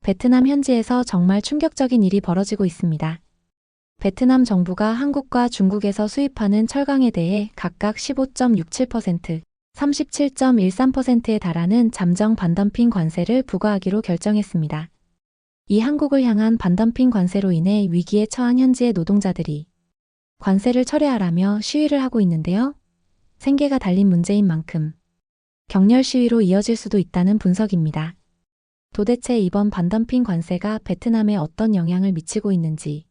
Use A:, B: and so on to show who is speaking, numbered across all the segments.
A: 베트남 현지에서 정말 충격적인 일이 벌어지고 있습니다. 베트남 정부가 한국과 중국에서 수입하는 철강에 대해 각각 15.67%, 37.13%에 달하는 잠정 반덤핑 관세를 부과하기로 결정했습니다. 이 한국을 향한 반덤핑 관세로 인해 위기에 처한 현지의 노동자들이 관세를 철회하라며 시위를 하고 있는데요. 생계가 달린 문제인 만큼 격렬 시위로 이어질 수도 있다는 분석입니다. 도대체 이번 반덤핑 관세가 베트남에 어떤 영향을 미치고 있는지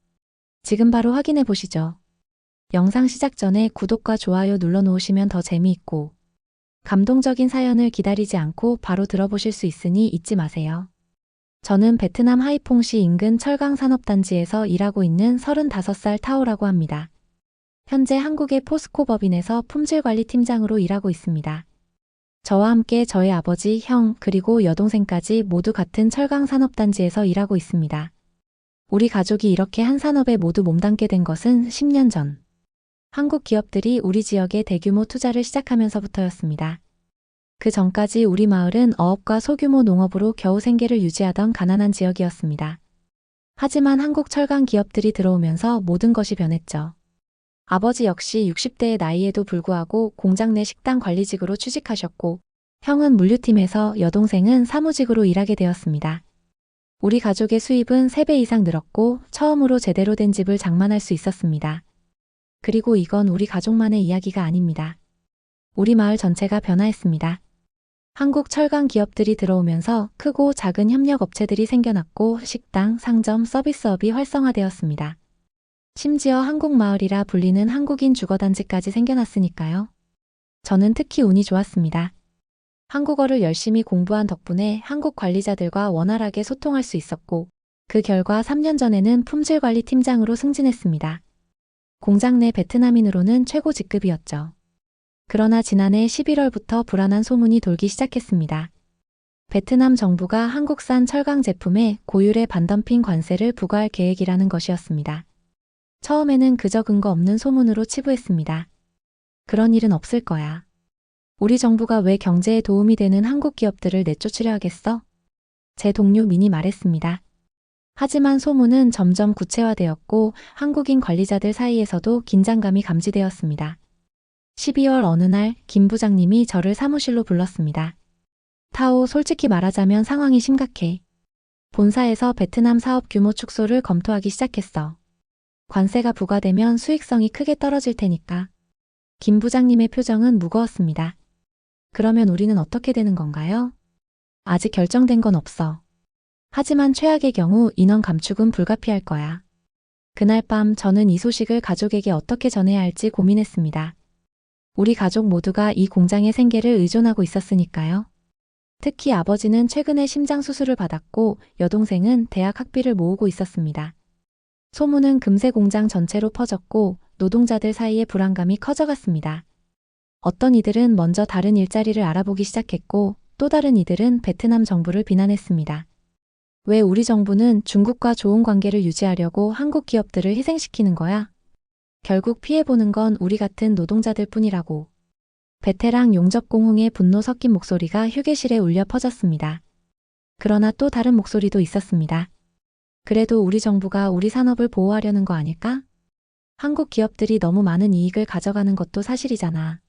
A: 지금 바로 확인해 보시죠. 영상 시작 전에 구독과 좋아요 눌러 놓으시면 더 재미있고 감동적인 사연을 기다리지 않고 바로 들어보실 수 있으니 잊지 마세요. 저는 베트남 하이퐁시 인근 철강산업단지에서 일하고 있는 35살 타오라고 합니다. 현재 한국의 포스코 법인에서 품질관리팀장으로 일하고 있습니다. 저와 함께 저의 아버지, 형, 그리고 여동생까지 모두 같은 철강산업단지에서 일하고 있습니다. 우리 가족이 이렇게 한 산업에 모두 몸담게 된 것은 10년 전. 한국 기업들이 우리 지역에 대규모 투자를 시작하면서부터였습니다. 그 전까지 우리 마을은 어업과 소규모 농업으로 겨우 생계를 유지하던 가난한 지역이었습니다. 하지만 한국 철강 기업들이 들어오면서 모든 것이 변했죠. 아버지 역시 60대의 나이에도 불구하고 공장 내 식당 관리직으로 취직하셨고, 형은 물류팀에서 여동생은 사무직으로 일하게 되었습니다. 우리 가족의 수입은 3배 이상 늘었고 처음으로 제대로 된 집을 장만할 수 있었습니다. 그리고 이건 우리 가족만의 이야기가 아닙니다. 우리 마을 전체가 변화했습니다. 한국 철강 기업들이 들어오면서 크고 작은 협력업체들이 생겨났고 식당, 상점, 서비스업이 활성화되었습니다. 심지어 한국마을이라 불리는 한국인 주거단지까지 생겨났으니까요. 저는 특히 운이 좋았습니다. 한국어를 열심히 공부한 덕분에 한국 관리자들과 원활하게 소통할 수 있었고, 그 결과 3년 전에는 품질관리팀장으로 승진했습니다. 공장 내 베트남인으로는 최고 직급이었죠. 그러나 지난해 11월부터 불안한 소문이 돌기 시작했습니다. 베트남 정부가 한국산 철강 제품에 고율의 반덤핑 관세를 부과할 계획이라는 것이었습니다. 처음에는 그저 근거 없는 소문으로 치부했습니다. 그런 일은 없을 거야. 우리 정부가 왜 경제에 도움이 되는 한국 기업들을 내쫓으려 하겠어? 제 동료 민이 말했습니다. 하지만 소문은 점점 구체화되었고 한국인 관리자들 사이에서도 긴장감이 감지되었습니다. 12월 어느 날 김 부장님이 저를 사무실로 불렀습니다. 타오, 솔직히 말하자면 상황이 심각해. 본사에서 베트남 사업 규모 축소를 검토하기 시작했어. 관세가 부과되면 수익성이 크게 떨어질 테니까. 김 부장님의 표정은 무거웠습니다. 그러면 우리는 어떻게 되는 건가요? 아직 결정된 건 없어. 하지만 최악의 경우 인원 감축은 불가피할 거야. 그날 밤 저는 이 소식을 가족에게 어떻게 전해야 할지 고민했습니다. 우리 가족 모두가 이 공장의 생계를 의존하고 있었으니까요. 특히 아버지는 최근에 심장 수술을 받았고 여동생은 대학 학비를 모으고 있었습니다. 소문은 금세 공장 전체로 퍼졌고 노동자들 사이의 불안감이 커져갔습니다. 어떤 이들은 먼저 다른 일자리를 알아보기 시작했고 또 다른 이들은 베트남 정부를 비난했습니다. 왜 우리 정부는 중국과 좋은 관계를 유지하려고 한국 기업들을 희생시키는 거야? 결국 피해보는 건 우리 같은 노동자들 뿐이라고. 베테랑 용접공흥의 분노 섞인 목소리가 휴게실에 울려 퍼졌습니다. 그러나 또 다른 목소리도 있었습니다. 그래도 우리 정부가 우리 산업을 보호하려는 거 아닐까? 한국 기업들이 너무 많은 이익을 가져가는 것도 사실이잖아.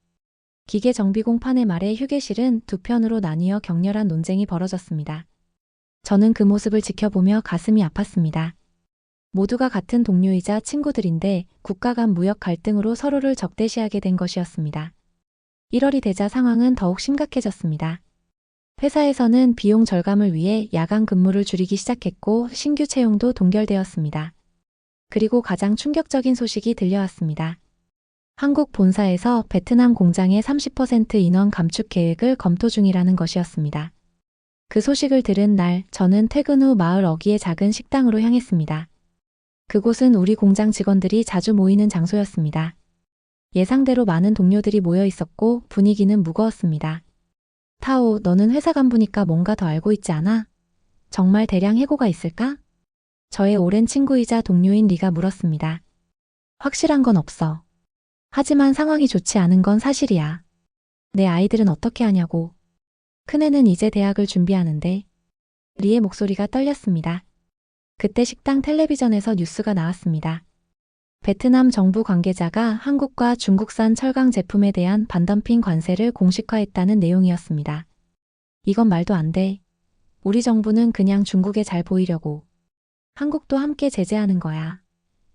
A: 기계정비공판의 말에 휴게실은 두 편으로 나뉘어 격렬한 논쟁이 벌어졌습니다. 저는 그 모습을 지켜보며 가슴이 아팠습니다. 모두가 같은 동료이자 친구들인데 국가 간 무역 갈등으로 서로를 적대시하게 된 것이었습니다. 1월이 되자 상황은 더욱 심각해졌습니다. 회사에서는 비용 절감을 위해 야간 근무를 줄이기 시작했고 신규 채용도 동결되었습니다. 그리고 가장 충격적인 소식이 들려왔습니다. 한국 본사에서 베트남 공장의 30% 인원 감축 계획을 검토 중이라는 것이었습니다. 그 소식을 들은 날 저는 퇴근 후 마을 어귀의 작은 식당으로 향했습니다. 그곳은 우리 공장 직원들이 자주 모이는 장소였습니다. 예상대로 많은 동료들이 모여 있었고 분위기는 무거웠습니다. 타오, 너는 회사 간부니까 뭔가 더 알고 있지 않아? 정말 대량 해고가 있을까? 저의 오랜 친구이자 동료인 리가 물었습니다. 확실한 건 없어. 하지만 상황이 좋지 않은 건 사실이야. 내 아이들은 어떻게 하냐고. 큰애는 이제 대학을 준비하는데 리의 목소리가 떨렸습니다. 그때 식당 텔레비전에서 뉴스가 나왔습니다. 베트남 정부 관계자가 한국과 중국산 철강 제품에 대한 반덤핑 관세를 공식화했다는 내용이었습니다. 이건 말도 안 돼. 우리 정부는 그냥 중국에 잘 보이려고. 한국도 함께 제재하는 거야.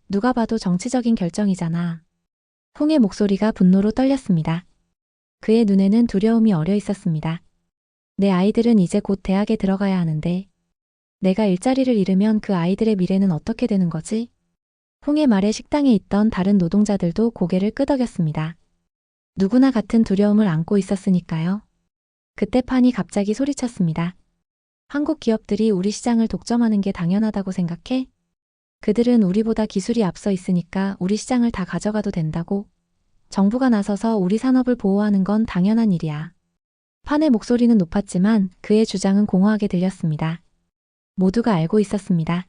A: 누가 봐도 정치적인 결정이잖아. 홍의 목소리가 분노로 떨렸습니다. 그의 눈에는 두려움이 어려 있었습니다. 내 아이들은 이제 곧 대학에 들어가야 하는데 내가 일자리를 잃으면 그 아이들의 미래는 어떻게 되는 거지? 홍의 말에 식당에 있던 다른 노동자들도 고개를 끄덕였습니다. 누구나 같은 두려움을 안고 있었으니까요. 그때 판이 갑자기 소리쳤습니다. 한국 기업들이 우리 시장을 독점하는 게 당연하다고 생각해? 그들은 우리보다 기술이 앞서 있으니까 우리 시장을 다 가져가도 된다고. 정부가 나서서 우리 산업을 보호하는 건 당연한 일이야. 판의 목소리는 높았지만 그의 주장은 공허하게 들렸습니다. 모두가 알고 있었습니다.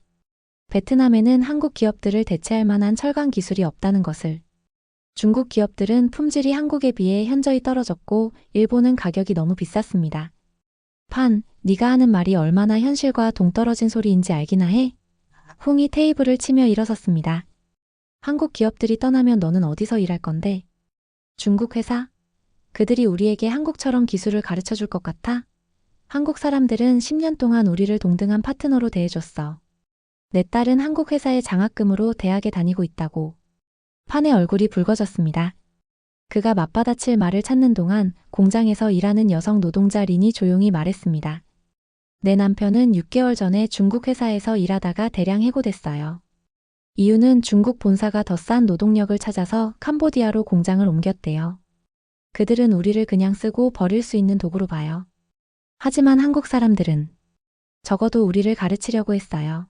A: 베트남에는 한국 기업들을 대체할 만한 철강 기술이 없다는 것을. 중국 기업들은 품질이 한국에 비해 현저히 떨어졌고 일본은 가격이 너무 비쌌습니다. 판, 네가 하는 말이 얼마나 현실과 동떨어진 소리인지 알기나 해? 홍이 테이블을 치며 일어섰습니다. 한국 기업들이 떠나면 너는 어디서 일할 건데? 중국 회사? 그들이 우리에게 한국처럼 기술을 가르쳐 줄 것 같아? 한국 사람들은 10년 동안 우리를 동등한 파트너로 대해줬어. 내 딸은 한국 회사의 장학금으로 대학에 다니고 있다고. 판의 얼굴이 붉어졌습니다. 그가 맞받아칠 말을 찾는 동안 공장에서 일하는 여성 노동자 린이 조용히 말했습니다. 내 남편은 6개월 전에 중국 회사에서 일하다가 대량 해고됐어요. 이유는 중국 본사가 더 싼 노동력을 찾아서 캄보디아로 공장을 옮겼대요. 그들은 우리를 그냥 쓰고 버릴 수 있는 도구로 봐요. 하지만 한국 사람들은 적어도 우리를 가르치려고 했어요.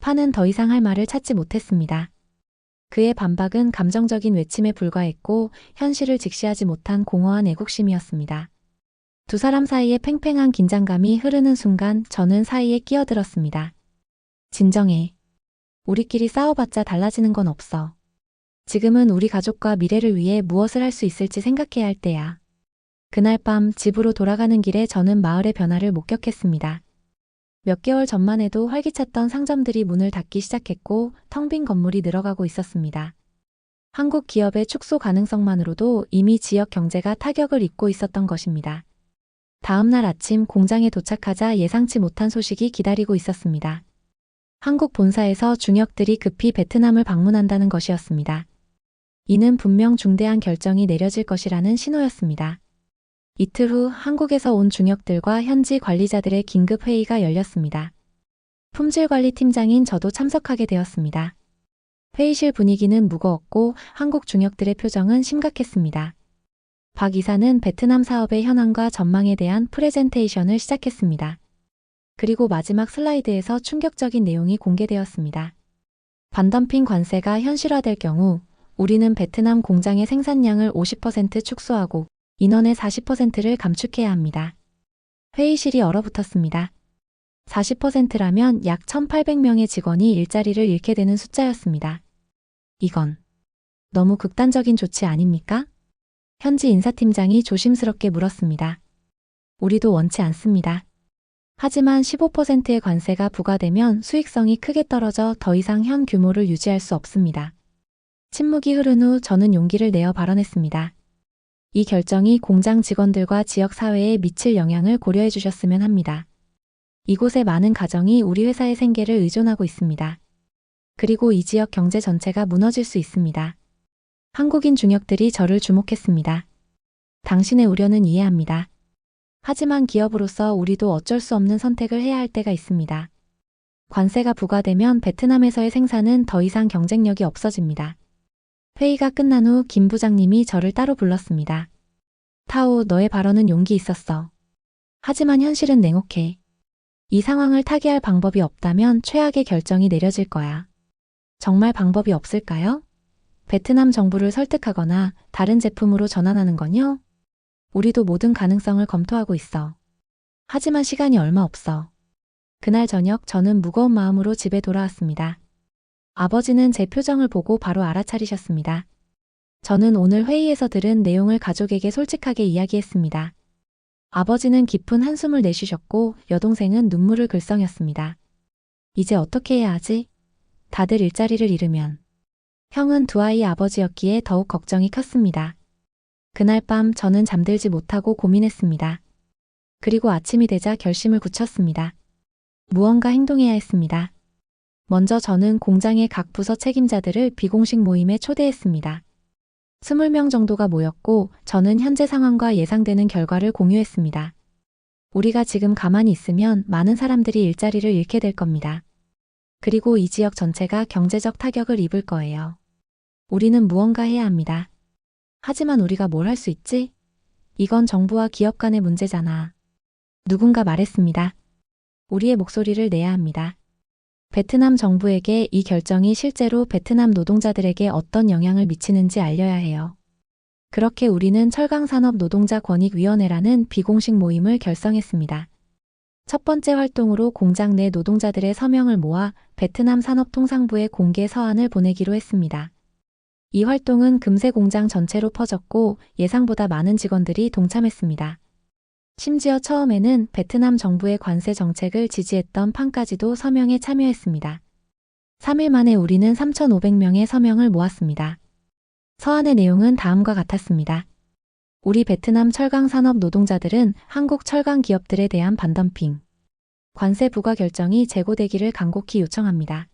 A: 판은 더 이상 할 말을 찾지 못했습니다. 그의 반박은 감정적인 외침에 불과했고 현실을 직시하지 못한 공허한 애국심이었습니다. 두 사람 사이에 팽팽한 긴장감이 흐르는 순간 저는 사이에 끼어들었습니다. 진정해. 우리끼리 싸워봤자 달라지는 건 없어. 지금은 우리 가족과 미래를 위해 무엇을 할 수 있을지 생각해야 할 때야. 그날 밤 집으로 돌아가는 길에 저는 마을의 변화를 목격했습니다. 몇 개월 전만 해도 활기찼던 상점들이 문을 닫기 시작했고 텅 빈 건물이 늘어가고 있었습니다. 한국 기업의 축소 가능성만으로도 이미 지역 경제가 타격을 입고 있었던 것입니다. 다음 날 아침 공장에 도착하자 예상치 못한 소식이 기다리고 있었습니다. 한국 본사에서 중역들이 급히 베트남을 방문한다는 것이었습니다. 이는 분명 중대한 결정이 내려질 것이라는 신호였습니다. 이틀 후 한국에서 온 중역들과 현지 관리자들의 긴급 회의가 열렸습니다. 품질관리팀장인 저도 참석하게 되었습니다. 회의실 분위기는 무거웠고 한국 중역들의 표정은 심각했습니다. 박 이사는 베트남 사업의 현황과 전망에 대한 프레젠테이션을 시작했습니다. 그리고 마지막 슬라이드에서 충격적인 내용이 공개되었습니다. 반덤핑 관세가 현실화될 경우 우리는 베트남 공장의 생산량을 50% 축소하고 인원의 40%를 감축해야 합니다. 회의실이 얼어붙었습니다. 40%라면 약 1,800명의 직원이 일자리를 잃게 되는 숫자였습니다. 이건 너무 극단적인 조치 아닙니까? 현지 인사팀장이 조심스럽게 물었습니다. 우리도 원치 않습니다. 하지만 15%의 관세가 부과되면 수익성이 크게 떨어져 더 이상 현 규모를 유지할 수 없습니다. 침묵이 흐른 후 저는 용기를 내어 발언했습니다. 이 결정이 공장 직원들과 지역 사회에 미칠 영향을 고려해 주셨으면 합니다. 이곳의 많은 가정이 우리 회사의 생계를 의존하고 있습니다. 그리고 이 지역 경제 전체가 무너질 수 있습니다. 한국인 중역들이 저를 주목했습니다. 당신의 우려는 이해합니다. 하지만 기업으로서 우리도 어쩔 수 없는 선택을 해야 할 때가 있습니다. 관세가 부과되면 베트남에서의 생산은 더 이상 경쟁력이 없어집니다. 회의가 끝난 후 김 부장님이 저를 따로 불렀습니다. 타오, 너의 발언은 용기 있었어. 하지만 현실은 냉혹해. 이 상황을 타개할 방법이 없다면 최악의 결정이 내려질 거야. 정말 방법이 없을까요? 베트남 정부를 설득하거나 다른 제품으로 전환하는 건요? 우리도 모든 가능성을 검토하고 있어. 하지만 시간이 얼마 없어. 그날 저녁 저는 무거운 마음으로 집에 돌아왔습니다. 아버지는 제 표정을 보고 바로 알아차리셨습니다. 저는 오늘 회의에서 들은 내용을 가족에게 솔직하게 이야기했습니다. 아버지는 깊은 한숨을 내쉬셨고 여동생은 눈물을 글썽였습니다. 이제 어떻게 해야 하지? 다들 일자리를 잃으면. 형은 두 아이의 아버지였기에 더욱 걱정이 컸습니다. 그날 밤 저는 잠들지 못하고 고민했습니다. 그리고 아침이 되자 결심을 굳혔습니다. 무언가 행동해야 했습니다. 먼저 저는 공장의 각 부서 책임자들을 비공식 모임에 초대했습니다. 20명 정도가 모였고 저는 현재 상황과 예상되는 결과를 공유했습니다. 우리가 지금 가만히 있으면 많은 사람들이 일자리를 잃게 될 겁니다. 그리고 이 지역 전체가 경제적 타격을 입을 거예요. 우리는 무언가 해야 합니다. 하지만 우리가 뭘 할 수 있지? 이건 정부와 기업 간의 문제잖아. 누군가 말했습니다. 우리의 목소리를 내야 합니다. 베트남 정부에게 이 결정이 실제로 베트남 노동자들에게 어떤 영향을 미치는지 알려야 해요. 그렇게 우리는 철강산업노동자권익위원회라는 비공식 모임을 결성했습니다. 첫 번째 활동으로 공장 내 노동자들의 서명을 모아 베트남 산업통상부에 공개 서한을 보내기로 했습니다. 이 활동은 금세 공장 전체로 퍼졌고 예상보다 많은 직원들이 동참했습니다. 심지어 처음에는 베트남 정부의 관세 정책을 지지했던 팡까지도 서명에 참여했습니다. 3일 만에 우리는 3,500명의 서명을 모았습니다. 서한의 내용은 다음과 같았습니다. 우리 베트남 철강산업 노동자들은 한국 철강 기업들에 대한 반덤핑, 관세 부과 결정이 재고되기를 간곡히 요청합니다.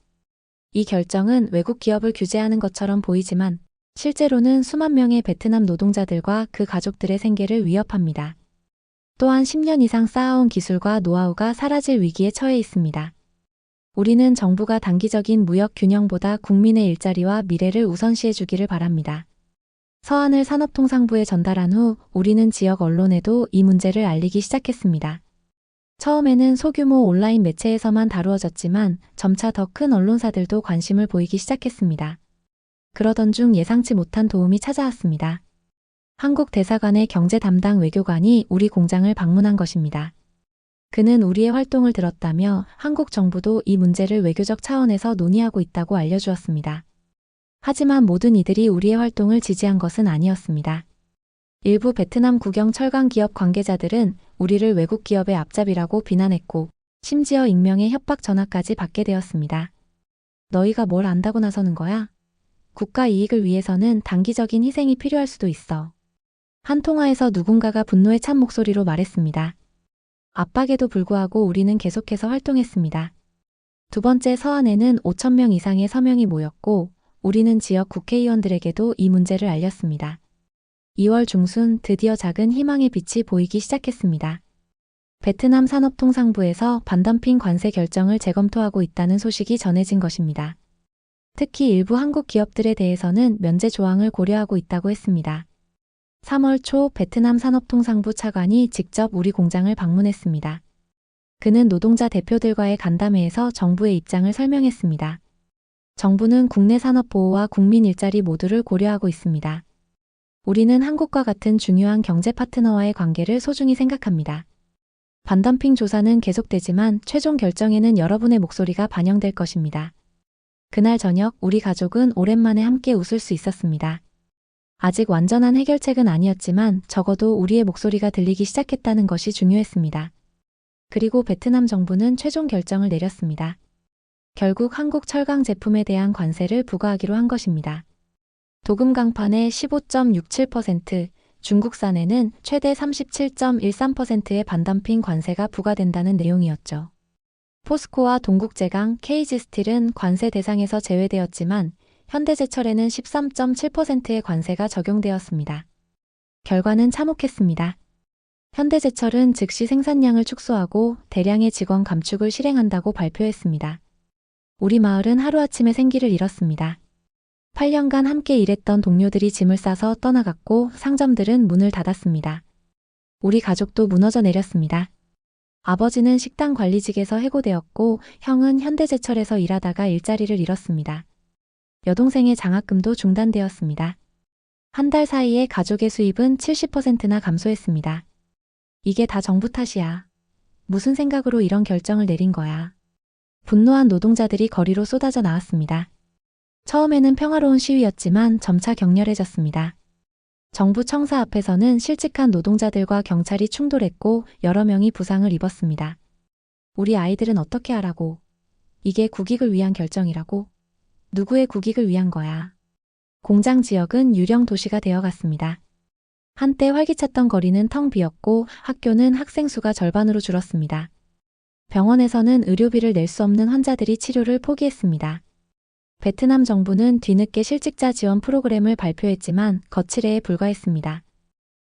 A: 이 결정은 외국 기업을 규제하는 것처럼 보이지만 실제로는 수만 명의 베트남 노동자들과 그 가족들의 생계를 위협합니다. 또한 10년 이상 쌓아온 기술과 노하우가 사라질 위기에 처해 있습니다. 우리는 정부가 단기적인 무역 균형보다 국민의 일자리와 미래를 우선시해 주기를 바랍니다. 서한을 산업통상부에 전달한 후 우리는 지역 언론에도 이 문제를 알리기 시작했습니다. 처음에는 소규모 온라인 매체에서만 다루어졌지만 점차 더 큰 언론사들도 관심을 보이기 시작했습니다. 그러던 중 예상치 못한 도움이 찾아왔습니다. 한국 대사관의 경제 담당 외교관이 우리 공장을 방문한 것입니다. 그는 우리의 활동을 들었다며 한국 정부도 이 문제를 외교적 차원에서 논의하고 있다고 알려주었습니다. 하지만 모든 이들이 우리의 활동을 지지한 것은 아니었습니다. 일부 베트남 국영 철강 기업 관계자들은 우리를 외국 기업의 앞잡이라고 비난했고 심지어 익명의 협박 전화까지 받게 되었습니다. 너희가 뭘 안다고 나서는 거야? 국가 이익을 위해서는 단기적인 희생이 필요할 수도 있어. 한 통화에서 누군가가 분노에 찬 목소리로 말했습니다. 압박에도 불구하고 우리는 계속해서 활동했습니다. 두 번째 서한에는 5,000명 이상의 서명이 모였고 우리는 지역 국회의원들에게도 이 문제를 알렸습니다. 2월 중순 드디어 작은 희망의 빛이 보이기 시작했습니다. 베트남 산업통상부에서 반덤핑 관세 결정을 재검토하고 있다는 소식이 전해진 것입니다. 특히 일부 한국 기업들에 대해서는 면제 조항을 고려하고 있다고 했습니다. 3월 초 베트남 산업통상부 차관이 직접 우리 공장을 방문했습니다. 그는 노동자 대표들과의 간담회에서 정부의 입장을 설명했습니다. 정부는 국내 산업 보호와 국민 일자리 모두를 고려하고 있습니다. 우리는 한국과 같은 중요한 경제 파트너와의 관계를 소중히 생각합니다. 반덤핑 조사는 계속되지만 최종 결정에는 여러분의 목소리가 반영될 것입니다. 그날 저녁 우리 가족은 오랜만에 함께 웃을 수 있었습니다. 아직 완전한 해결책은 아니었지만 적어도 우리의 목소리가 들리기 시작했다는 것이 중요했습니다. 그리고 베트남 정부는 최종 결정을 내렸습니다. 결국 한국 철강 제품에 대한 관세를 부과하기로 한 것입니다. 도금 강판의 15.67%, 중국산에는 최대 37.13%의 반덤핑 관세가 부과된다는 내용이었죠. 포스코와 동국제강, KG스틸은 관세 대상에서 제외되었지만 현대제철에는 13.7%의 관세가 적용되었습니다. 결과는 참혹했습니다. 현대제철은 즉시 생산량을 축소하고 대량의 직원 감축을 실행한다고 발표했습니다. 우리 마을은 하루아침에 생기를 잃었습니다. 8년간 함께 일했던 동료들이 짐을 싸서 떠나갔고 상점들은 문을 닫았습니다. 우리 가족도 무너져 내렸습니다. 아버지는 식당 관리직에서 해고되었고 형은 현대제철에서 일하다가 일자리를 잃었습니다. 여동생의 장학금도 중단되었습니다. 한 달 사이에 가족의 수입은 70%나 감소했습니다. 이게 다 정부 탓이야. 무슨 생각으로 이런 결정을 내린 거야. 분노한 노동자들이 거리로 쏟아져 나왔습니다. 처음에는 평화로운 시위였지만 점차 격렬해졌습니다. 정부 청사 앞에서는 실직한 노동자들과 경찰이 충돌했고 여러 명이 부상을 입었습니다. 우리 아이들은 어떻게 하라고? 이게 국익을 위한 결정이라고? 누구의 국익을 위한 거야? 공장 지역은 유령 도시가 되어갔습니다. 한때 활기찼던 거리는 텅 비었고 학교는 학생 수가 절반으로 줄었습니다. 병원에서는 의료비를 낼 수 없는 환자들이 치료를 포기했습니다. 베트남 정부는 뒤늦게 실직자 지원 프로그램을 발표했지만 거칠애에 불과했습니다.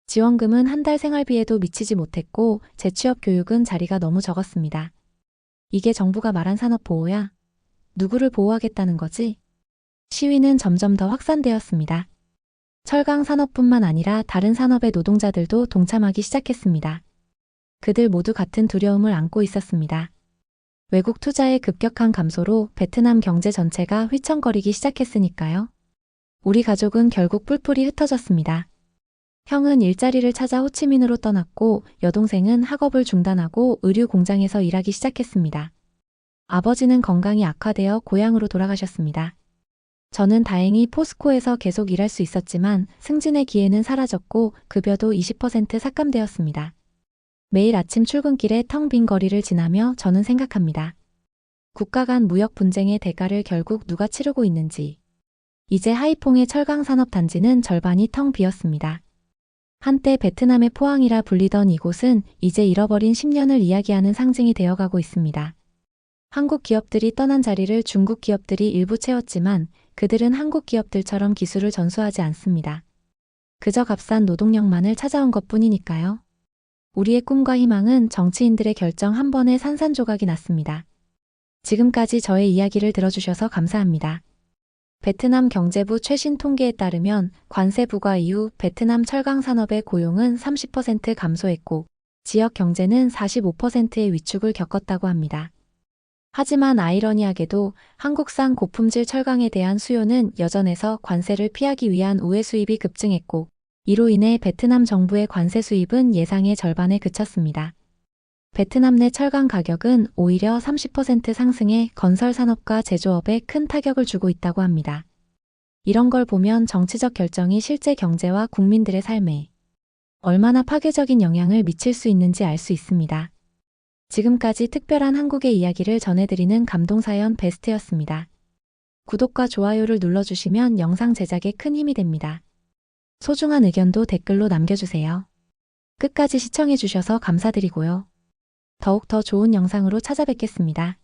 A: 지원금은 한 달 생활비에도 미치지 못했고 재취업 교육은 자리가 너무 적었습니다. 이게 정부가 말한 산업보호야? 누구를 보호하겠다는 거지? 시위는 점점 더 확산되었습니다. 철강 산업뿐만 아니라 다른 산업의 노동자들도 동참하기 시작했습니다. 그들 모두 같은 두려움을 안고 있었습니다. 외국 투자의 급격한 감소로 베트남 경제 전체가 휘청거리기 시작했으니까요. 우리 가족은 결국 뿔뿔이 흩어졌습니다. 형은 일자리를 찾아 호치민으로 떠났고 여동생은 학업을 중단하고 의류 공장에서 일하기 시작했습니다. 아버지는 건강이 악화되어 고향으로 돌아가셨습니다. 저는 다행히 포스코에서 계속 일할 수 있었지만 승진의 기회는 사라졌고 급여도 20% 삭감되었습니다. 매일 아침 출근길에 텅 빈 거리를 지나며 저는 생각합니다. 국가 간 무역 분쟁의 대가를 결국 누가 치르고 있는지. 이제 하이퐁의 철강산업 단지는 절반이 텅 비었습니다. 한때 베트남의 포항이라 불리던 이곳은 이제 잃어버린 10년을 이야기하는 상징이 되어가고 있습니다. 한국 기업들이 떠난 자리를 중국 기업들이 일부 채웠지만 그들은 한국 기업들처럼 기술을 전수하지 않습니다. 그저 값싼 노동력만을 찾아온 것뿐이니까요. 우리의 꿈과 희망은 정치인들의 결정 한 번에 산산조각이 났습니다. 지금까지 저의 이야기를 들어주셔서 감사합니다. 베트남 경제부 최신 통계에 따르면 관세 부과 이후 베트남 철강 산업의 고용은 30% 감소했고 지역 경제는 45%의 위축을 겪었다고 합니다. 하지만 아이러니하게도 한국산 고품질 철강에 대한 수요는 여전해서 관세를 피하기 위한 우회 수입이 급증했고 이로 인해 베트남 정부의 관세 수입은 예상의 절반에 그쳤습니다. 베트남 내 철강 가격은 오히려 30% 상승해 건설 산업과 제조업에 큰 타격을 주고 있다고 합니다. 이런 걸 보면 정치적 결정이 실제 경제와 국민들의 삶에 얼마나 파괴적인 영향을 미칠 수 있는지 알 수 있습니다. 지금까지 특별한 한국의 이야기를 전해드리는 감동사연 베스트였습니다. 구독과 좋아요를 눌러주시면 영상 제작에 큰 힘이 됩니다. 소중한 의견도 댓글로 남겨주세요. 끝까지 시청해주셔서 감사드리고요. 더욱 더 좋은 영상으로 찾아뵙겠습니다.